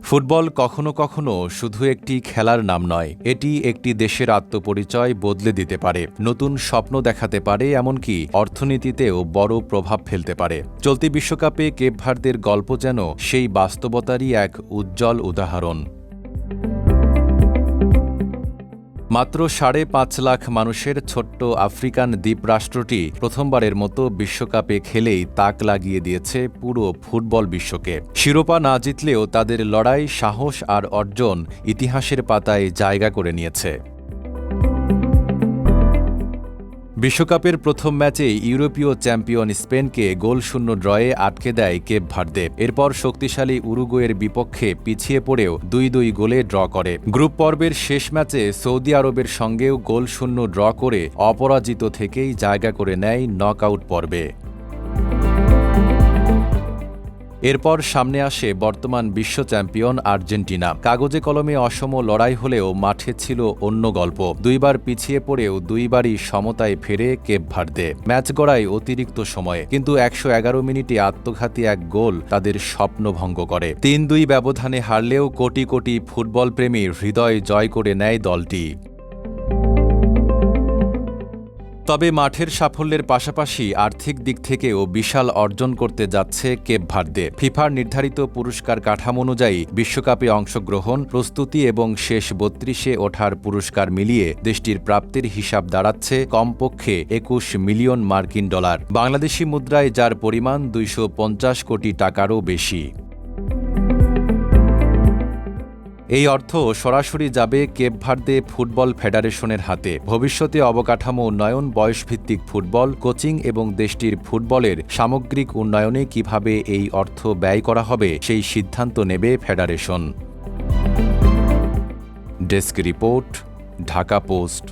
Football কখনো কখনো শুধু একটি খেলার নাম নয়, এটি একটি দেশের আত্মপরিচয় বদলে দিতে পারে, নতুন স্বপ্ন দেখাতে পারে, এমনকি অর্থনীতিতেও বড় প্রভাব ফেলতে পারে। চলতি বিশ্বকাপে কেপ ভার্দের গল্প যেন সেই বাস্তবতারই এক উজ্জ্বল উদাহরণ। মাত্র ৫.৫ লাখ মানুষের ছোট্ট আফ্রিকান দ্বীপরাষ্ট্রটি প্রথমবারের মতো বিশ্বকাপে খেলেই তাক লাগিয়ে দিয়েছে পুরো ফুটবল বিশ্বকে। শিরোপা না জিতলেও তাদের লড়াই, সাহস আর অর্জন ইতিহাসের পাতায় জায়গা করে নিয়েছে। বিশ্বকাপের প্রথম ম্যাচেই ইউরোপীয় চ্যাম্পিয়ন স্পেনকে গোলশূন্য ড্রয়ে আটকে দেয় কেপ ভার্দে। এরপর শক্তিশালী উরুগুয়ের বিপক্ষে পিছিয়ে পড়েও ২-২ গোলে ড্র করে। গ্রুপ পর্বের শেষ ম্যাচে সৌদি আরবের সঙ্গেও গোলশূন্য ড্র করে অপরাজিত থেকেই জায়গা করে নেয় নকআউট পর্বে। এরপর সামনে আসে বর্তমান বিশ্ব চ্যাম্পিয়ন আর্জেন্টিনা। কাগজে কলমে অসম লড়াই হলেও মাঠে ছিল অন্য গল্প। ২ বার পিছিয়ে পড়েও ২ বারই সমতায় ফেরে কেপ ভার্দে। ম্যাচ গড়ায় অতিরিক্ত সময়ে, কিন্তু ১১১ মিনিটে আত্মঘাতী এক গোল তাদের স্বপ্ন ভঙ্গ করে। ৩-২ ব্যবধানে হারলেও কোটি কোটি ফুটবল প্রেমীর হৃদয় জয় করে নেয় দলটি। তবে মাঠের সাফল্যের পাশাপাশি আর্থিক দিক থেকেও বিশাল অর্জন করতে যাচ্ছে কেপ ভার্দে। ফিফার নির্ধারিত পুরস্কার কাঠামো অনুযায়ী বিশ্বকাপে অংশগ্রহণ, প্রস্তুতি এবং শেষ ৩২-এ ওঠার পুরস্কার মিলিয়ে দেশটির প্রাপ্তির হিসাব দাঁড়াচ্ছে কমপক্ষে ২১ মিলিয়ন মার্কিন ডলার, বাংলাদেশি মুদ্রায় যার পরিমাণ ২৫০ কোটি টাকারও বেশি। এই অর্থ সরাসরি যাবে কেপ ভার্দে ফুটবল ফেডারেশনের হাতে। ভবিষ্যতে অবকাঠামো উন্নয়ন, বয়সভিত্তিক ফুটবল, কোচিং এবং দেশটির ফুটবলের সামগ্রিক উন্নয়নে কিভাবে এই অর্থ ব্যয় করা হবে সেই সিদ্ধান্ত নেবে federation. Desk report, Dhaka post.